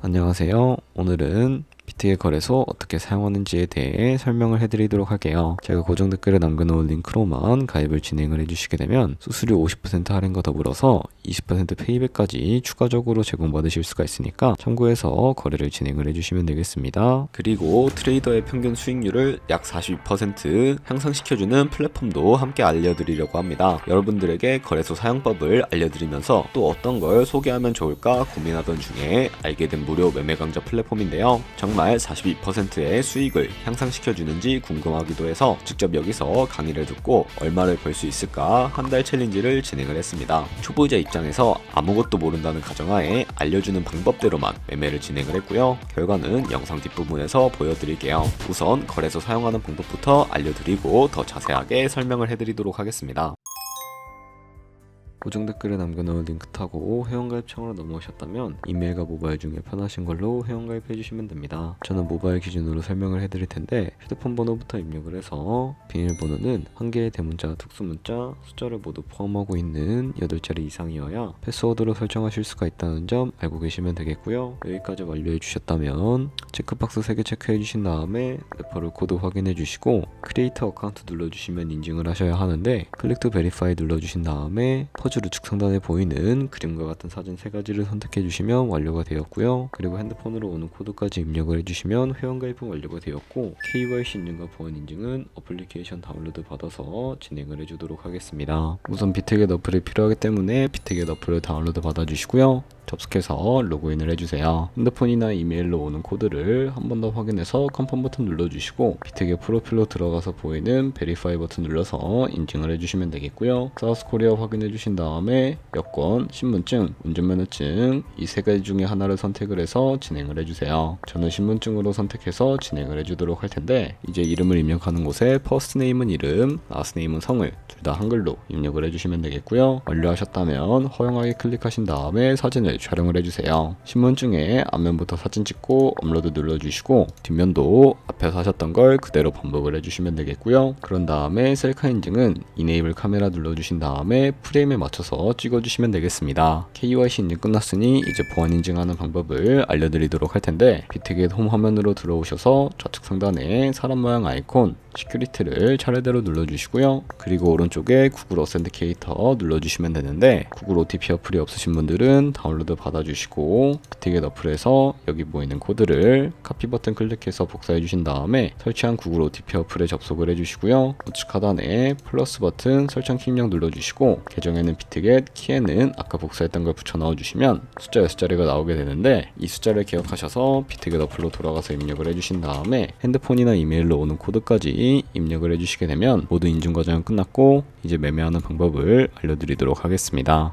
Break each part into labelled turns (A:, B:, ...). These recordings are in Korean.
A: 안녕하세요. 오늘은 비트겟 거래소 어떻게 사용하는지에 대해 설명을 해드리도록 할게요. 제가 고정 댓글에 남겨놓은 링크로만 가입을 진행을 해주시게 되면 수수료 50% 할인과 더불어서 20% 페이백까지 추가적으로 제공받으실 수가 있으니까 참고해서 거래를 진행을 해주시면 되겠습니다. 그리고 트레이더의 평균 수익률을 약 42% 향상시켜주는 플랫폼도 함께 알려드리려고 합니다. 여러분들에게 거래소 사용법을 알려드리면서 또 어떤 걸 소개하면 좋을까 고민하던 중에 알게 된 무료 매매 강좌 플랫폼인데요. 정말 42%의 수익을 향상시켜주는지 궁금하기도 해서 직접 여기서 강의를 듣고 얼마를 벌 수 있을까 한 달 챌린지를 진행을 했습니다. 초보자 입장에서 아무것도 모른다는 가정하에 알려주는 방법대로만 매매를 진행을 했고요. 결과는 영상 뒷부분에서 보여드릴게요. 우선 거래소 사용하는 방법부터 알려드리고 더 자세하게 설명을 해드리도록 하겠습니다. 고정 댓글에 남겨놓은 링크 타고 회원가입창으로 넘어오셨다면 이메일과 모바일 중에 편하신 걸로 회원가입해주시면 됩니다. 저는 모바일 기준으로 설명을 해드릴 텐데 휴대폰 번호부터 입력을 해서 비밀번호는 한 개의 대문자, 특수문자, 숫자를 모두 포함하고 있는 8자리 이상이어야 패스워드로 설정하실 수가 있다는 점 알고 계시면 되겠고요. 여기까지 완료해 주셨다면 체크박스 3개 체크해 주신 다음에 레퍼럴 코드 확인해 주시고 크리에이터 어카운트 눌러주시면 인증을 하셔야 하는데 클릭 투 베리파이 눌러주신 다음에 퍼즐 우측 상단에 보이는 그림과 같은 사진 3가지를 선택해 주시면 완료가 되었고요. 그리고 핸드폰으로 오는 코드까지 입력을 해주시면 회원가입은 완료가 되었고 KYC 인증과 보안 인증은 어플리케이션 다운로드 받아서 진행을 해주도록 하겠습니다. 우선 비트겟 어플이 필요하기 때문에 비트겟 어플을 다운로드 받아주시고요. 접속해서 로그인을 해주세요. 핸드폰이나 이메일로 오는 코드를 한 번 더 확인해서 컨펌 버튼 눌러주시고 비트겟 프로필로 들어가서 보이는 베리파이 버튼 눌러서 인증을 해주시면 되겠고요. 사우스코리아 확인해주신 다음에 여권, 신분증, 운전면허증 이 3가지 중에 하나를 선택을 해서 진행을 해주세요. 저는 신분증으로 선택해서 진행을 해주도록 할 텐데 이제 이름을 입력하는 곳에 퍼스트 네임은 이름, 라스트 네임은 성을 둘 다 한글로 입력을 해주시면 되겠고요. 완료하셨다면 허용하기 클릭하신 다음에 사진을 촬영을 해주세요. 신분증에 앞면부터 사진 찍고 업로드 눌러주시고 뒷면도 앞에서 하셨던 걸 그대로 반복을 해주시면 되겠고요. 그런 다음에 셀카 인증은 이네이블 카메라 눌러주신 다음에 프레임에 맞춰서 찍어주시면 되겠습니다. KYC 인증 끝났으니 이제 보안 인증하는 방법을 알려드리도록 할 텐데 비트겟 홈 화면으로 들어오셔서 좌측 상단에 사람 모양 아이콘 시큐리티를 차례대로 눌러주시고요. 그리고 오른쪽에 구글 어센티케이터 눌러주시면 되는데 구글 OTP 어플이 없으신 분들은 다운로드 받아주시고 비트겟 어플에서 여기 보이는 코드를 카피 버튼 클릭해서 복사해 주신 다음에 설치한 구글 OTP 어플에 접속을 해주시고요. 우측 하단에 플러스 버튼 설정 키 입력 눌러주시고 계정에는 비트겟, 키에는 아까 복사했던 걸 붙여 넣어주시면 숫자 6자리가 나오게 되는데 이 숫자를 기억하셔서 비트겟 어플로 돌아가서 입력을 해주신 다음에 핸드폰이나 이메일로 오는 코드까지 입력을 해주시게 되면 모두 인증 과정은 끝났고 이제 매매하는 방법을 알려드리도록 하겠습니다.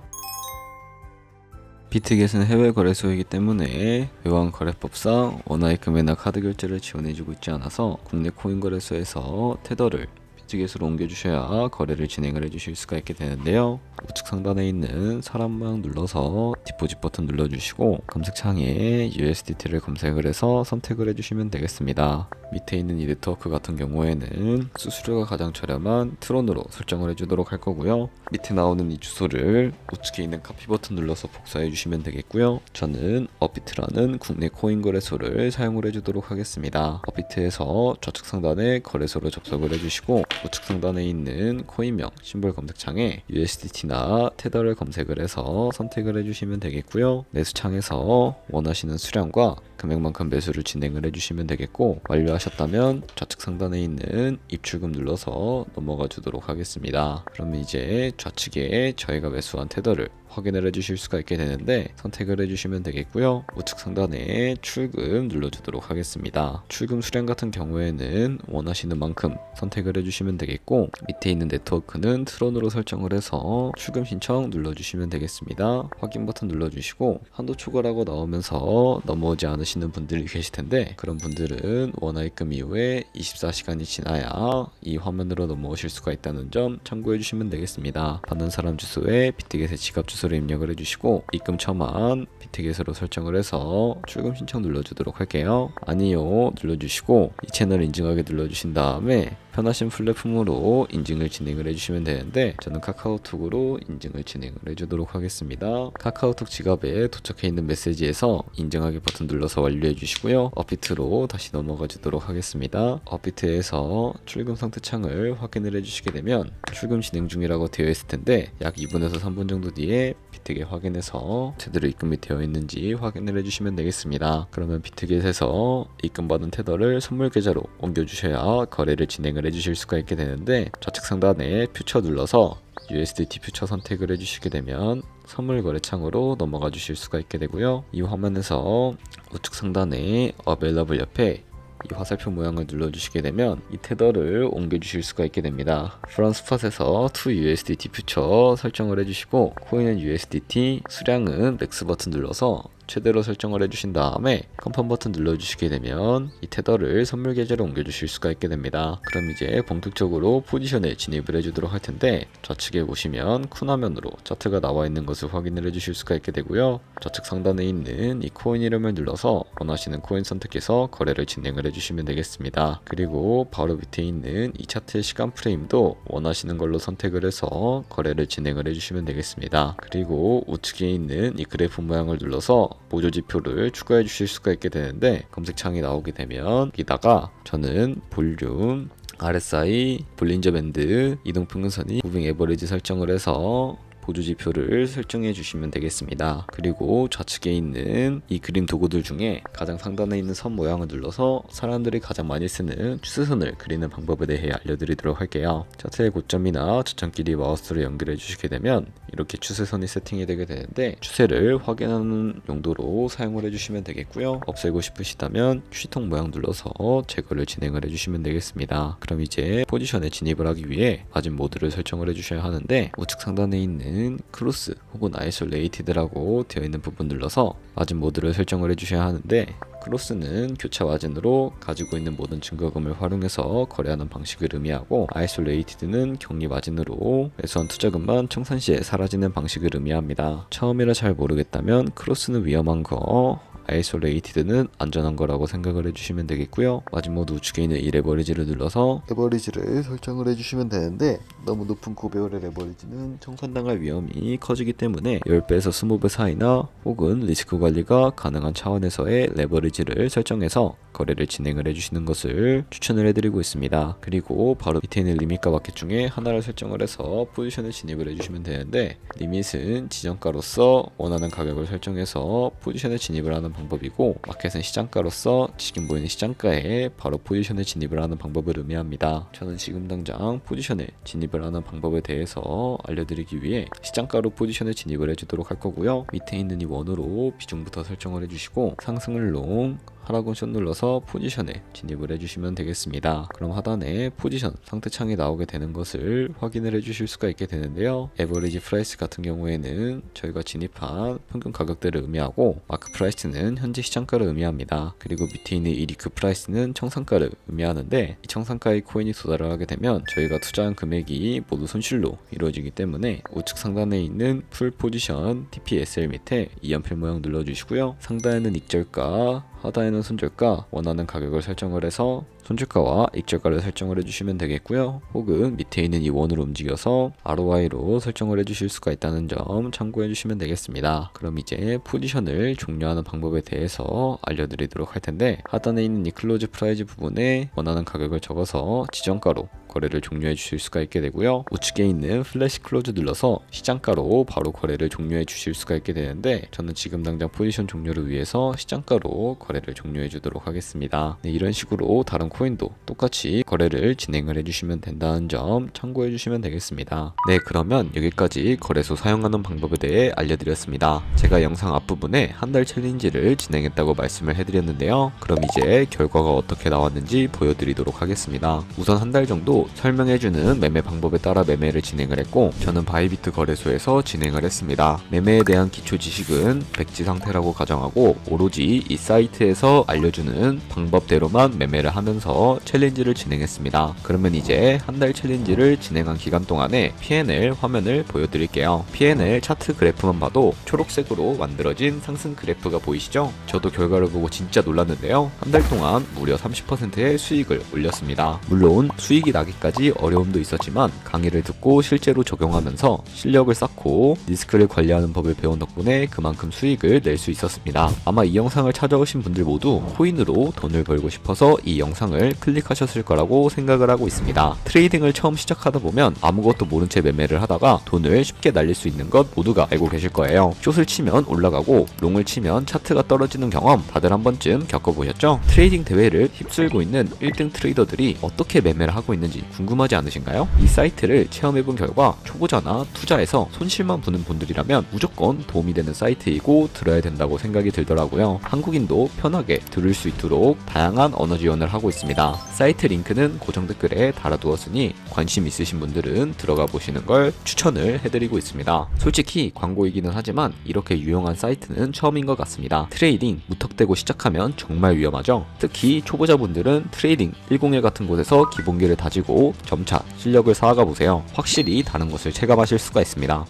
A: 비트겟은 해외 거래소이기 때문에 외환 거래법상 원화입금이나 카드 결제를 지원해주고 있지 않아서 국내 코인 거래소에서 테더를 비트겟으로 옮겨주셔야 거래를 진행을 해주실 수가 있게 되는데요. 우측 상단에 있는 사람 모양 눌러서 디포짓 버튼 눌러주시고 검색창에 USDT를 검색을 해서 선택을 해주시면 되겠습니다. 밑에 있는 이 네트워크 같은 경우에는 수수료가 가장 저렴한 트론으로 설정을 해주도록 할 거고요. 밑에 나오는 이 주소를 우측에 있는 카피 버튼 눌러서 복사해 주시면 되겠고요. 저는 업비트라는 국내 코인 거래소를 사용을 해주도록 하겠습니다. 업비트에서 좌측 상단에 거래소를 접속을 해주시고 우측 상단에 있는 코인명 심볼 검색창에 USDT나 테더를 검색을 해서 선택을 해주시면 되겠고요. 매수창에서 원하시는 수량과 금액만큼 매수를 진행을 해주시면 되겠고 완료하셨다면 좌측 상단에 있는 입출금 눌러서 넘어가 주도록 하겠습니다. 그러면 이제 좌측에 저희가 매수한 테더를 확인을 해주실 수가 있게 되는데 선택을 해주시면 되겠고요. 우측 상단에 출금 눌러주도록 하겠습니다. 출금 수량 같은 경우에는 원하시는 만큼 선택을 해주시면 되겠고 밑에 있는 네트워크는 트론으로 설정을 해서 출금 신청 눌러주시면 되겠습니다. 확인 버튼 눌러주시고 한도 초과라고 나오면서 넘어오지 않으시는 분들이 계실 텐데 그런 분들은 원화입금 이후에 24시간이 지나야 이 화면으로 넘어오실 수가 있다는 점 참고해 주시면 되겠습니다. 받는 사람 주소에 비트겟의 지갑 주소를 입력을 해주시고 입금 처만 비트겟으로 설정을 해서 출금 신청 눌러주도록 할게요. 아니요 눌러주시고 이 채널 인증하게 눌러주신 다음에 편하신 플랫폼으로 인증을 진행을 해주시면 되는데 저는 카카오톡으로 인증을 진행을 해주도록 하겠습니다. 카카오톡 지갑에 도착해 있는 메시지에서 인증하기 버튼 눌러서 완료해 주시고요. 업비트로 다시 넘어가 주도록 하겠습니다. 업비트에서 출금 상태 창을 확인을 해주시게 되면 출금 진행 중이라고 되어 있을 텐데 약 2분에서 3분 정도 뒤에 비트겟 확인해서 제대로 입금이 되어 있는지 확인을 해주시면 되겠습니다. 그러면 비트겟에서 입금받은 테더를 선물 계좌로 옮겨주셔야 거래를 진행을 해주실 수가 있게 되는데 좌측 상단에 퓨처 눌러서 USDT 퓨처 선택을 해주시게 되면 선물 거래 창으로 넘어가 주실 수가 있게 되고요. 이 화면에서 우측 상단에 Available 옆에 이 화살표 모양을 눌러주시게 되면 이 테더를 옮겨주실 수가 있게 됩니다. From Spot에서 to USDT 퓨처 설정을 해주시고 코인은 USDT, 수량은 맥스 버튼 눌러서 최대로 설정을 해주신 다음에 컨펌 버튼 눌러주시게 되면 이 테더를 선물 계좌로 옮겨주실 수가 있게 됩니다. 그럼 이제 본격적으로 포지션에 진입을 해주도록 할 텐데 좌측에 보시면 쿤 화면으로 차트가 나와 있는 것을 확인을 해주실 수가 있게 되고요. 좌측 상단에 있는 이 코인 이름을 눌러서 원하시는 코인 선택해서 거래를 진행을 해주시면 되겠습니다. 그리고 바로 밑에 있는 이 차트의 시간 프레임도 원하시는 걸로 선택을 해서 거래를 진행을 해주시면 되겠습니다. 그리고 우측에 있는 이 그래프 모양을 눌러서 보조 지표를 추가해 주실 수가 있게 되는데 검색창이 나오게 되면 여기다가 저는 볼륨, RSI, 볼린저 밴드, 이동평균선이 무빙 에버리지 설정을 해서 보조 지표를 설정해 주시면 되겠습니다. 그리고 좌측에 있는 이 그림 도구들 중에 가장 상단에 있는 선 모양을 눌러서 사람들이 가장 많이 쓰는 추세선을 그리는 방법에 대해 알려드리도록 할게요. 차트의 고점이나 저점끼리 마우스를 연결해 주시게 되면 이렇게 추세선이 세팅이 되게 되는데 추세를 확인하는 용도로 사용을 해주시면 되겠고요. 없애고 싶으시다면 휴지통 모양 눌러서 제거를 진행을 해주시면 되겠습니다. 그럼 이제 포지션에 진입을 하기 위해 마진 모드를 설정을 해주셔야 하는데 우측 상단에 있는 크로스 혹은 아이솔레이티드라고 되어 있는 부분 눌러서 마진 모드를 설정을 해주셔야 하는데 크로스는 교차 마진으로 가지고 있는 모든 증거금을 활용해서 거래하는 방식을 의미하고 아이솔레이티드는 격리 마진으로 매수한 투자금만 청산시에 사라지는 방식을 의미합니다. 처음이라 잘 모르겠다면 크로스는 위험한 거, 아이솔레이티드는 안전한 거라고 생각을 해주시면 되겠고요. 마지막 우측에 있는 이 레버리지를 눌러서 레버리지를 설정을 해주시면 되는데 너무 높은 9배율의 레버리지는 청산당할 위험이 커지기 때문에 10배에서 20배 사이나 혹은 리스크 관리가 가능한 차원에서의 레버리지를 설정해서 거래를 진행을 해주시는 것을 추천을 해드리고 있습니다. 그리고 바로 밑에 있는 리밋과 마켓 중에 하나를 설정을 해서 포지션을 진입을 해주시면 되는데 리밋은 지정가로서 원하는 가격을 설정해서 포지션에 진입을 하는 방법이고 마켓은 시장가로서 지금 보이는 시장가에 바로 포지션에 진입을 하는 방법을 의미합니다. 저는 지금 당장 포지션에 진입을 하는 방법에 대해서 알려드리기 위해 시장가로 포지션에 진입을 해주도록 할 거고요. 밑에 있는 이 원으로 비중부터 설정을 해주시고 상승을 롱, 하락은 숏 눌러서 포지션에 진입을 해주시면 되겠습니다. 그럼 하단에 포지션 상태창이 나오게 되는 것을 확인을 해주실 수가 있게 되는데요. 에버리지 프라이스 같은 경우에는 저희가 진입한 평균 가격대를 의미하고 마크 프라이스는 현재 시장가를 의미합니다. 그리고 밑에 있는 이 리크 프라이스는 청산가를 의미하는데 이 청산가의 코인이 도달을 하게 되면 저희가 투자한 금액이 모두 손실로 이루어지기 때문에 우측 상단에 있는 풀 포지션 TPSL 밑에 이연필 모양 눌러주시고요. 상단에는 익절가, 하단에는 손절가 원하는 가격을 설정을 해서 손절가와 익절가를 설정을 해주시면 되겠고요. 혹은 밑에 있는 이 원으로 움직여서 ROI로 설정을 해주실 수가 있다는 점 참고해 주시면 되겠습니다. 그럼 이제 포지션을 종료하는 방법에 대해서 알려드리도록 할 텐데 하단에 있는 이 클로즈 프라이즈 부분에 원하는 가격을 적어서 지정가로 거래를 종료해 주실 수가 있게 되고요. 우측에 있는 플래시 클로즈 눌러서 시장가로 바로 거래를 종료해 주실 수가 있게 되는데 저는 지금 당장 포지션 종료를 위해서 시장가로 거래를 종료해 주도록 하겠습니다. 네, 이런 식으로 다른 코인도 똑같이 거래를 진행을 해주시면 된다는 점 참고해 주시면 되겠습니다. 네, 그러면 여기까지 거래소 사용하는 방법에 대해 알려드렸습니다. 제가 영상 앞부분에 한 달 챌린지를 진행했다고 말씀을 해드렸는데요. 그럼 이제 결과가 어떻게 나왔는지 보여드리도록 하겠습니다. 우선 한 달 정도 설명해주는 매매 방법에 따라 매매를 진행을 했고 저는 바이비트 거래소에서 진행을 했습니다. 매매에 대한 기초 지식은 백지 상태라고 가정하고 오로지 이 사이트에서 알려주는 방법대로만 매매를 하면서 하면서 챌린지를 진행했습니다. 그러면 이제 한 달 챌린지를 진행한 기간 동안에 P&L 화면을 보여드릴게요. P&L 차트 그래프만 봐도 초록색으로 만들어진 상승 그래프가 보이시죠? 저도 결과를 보고 진짜 놀랐는데요. 한 달 동안 무려 30%의 수익을 올렸습니다. 물론 수익이 나기까지 어려움도 있었지만 강의를 듣고 실제로 적용하면서 실력을 쌓고 리스크를 관리하는 법을 배운 덕분에 그만큼 수익을 낼 수 있었습니다. 아마 이 영상을 찾아오신 분들 모두 코인으로 돈을 벌고 싶어서 이 영상을 클릭하셨을 거라고 생각을 하고 있습니다. 트레이딩을 처음 시작하다 보면 아무것도 모른 채 매매를 하다가 돈을 쉽게 날릴 수 있는 것 모두가 알고 계실 거예요. 숏을 치면 올라가고 롱을 치면 차트가 떨어지는 경험 다들 한 번쯤 겪어보셨죠? 트레이딩 대회를 휩쓸고 있는 1등 트레이더들이 어떻게 매매를 하고 있는지 궁금하지 않으신가요? 이 사이트를 체험해본 결과 초보자나 투자에서 손실만 보는 분들이라면 무조건 도움이 되는 사이트이고 들어야 된다고 생각이 들더라고요. 한국인도 편하게 들을 수 있도록 다양한 언어 지원을 하고 있습니다. 사이트 링크는 고정 댓글에 달아두었으니 관심 있으신 분들은 들어가 보시는 걸 추천을 해드리고 있습니다. 솔직히 광고이기는 하지만 이렇게 유용한 사이트는 처음인 것 같습니다. 트레이딩 무턱대고 시작하면 정말 위험하죠. 특히 초보자분들은 트레이딩 101 같은 곳에서 기본기를 다지고 점차 실력을 쌓아가 보세요. 확실히 다른 것을 체감하실 수가 있습니다.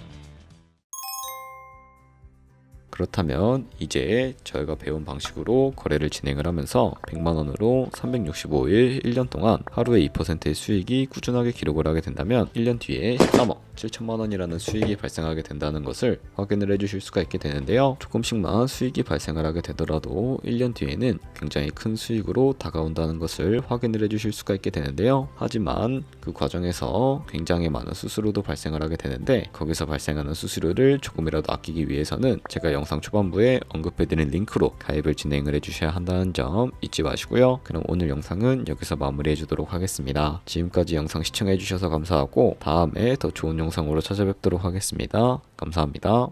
A: 그렇다면 이제 저희가 배운 방식으로 거래를 진행을 하면서 100만원으로 365일 1년 동안 하루에 2%의 수익이 꾸준하게 기록을 하게 된다면 1년 뒤에 13억 7천만원이라는 수익이 발생하게 된다는 것을 확인을 해주실 수가 있게 되는데요. 조금씩만 수익이 발생을 하게 되더라도 1년 뒤에는 굉장히 큰 수익으로 다가온다는 것을 확인을 해주실 수가 있게 되는데요. 하지만 그 과정에서 굉장히 많은 수수료도 발생을 하게 되는데 거기서 발생하는 수수료를 조금이라도 아끼기 위해서는 제가 영상 초반부에 언급해드린 링크로 가입을 진행을 해주셔야 한다는 점 잊지 마시고요. 그럼 오늘 영상은 여기서 마무리해주도록 하겠습니다. 지금까지 영상 시청해주셔서 감사하고 다음에 더 좋은 영상으로 찾아뵙도록 하겠습니다. 감사합니다.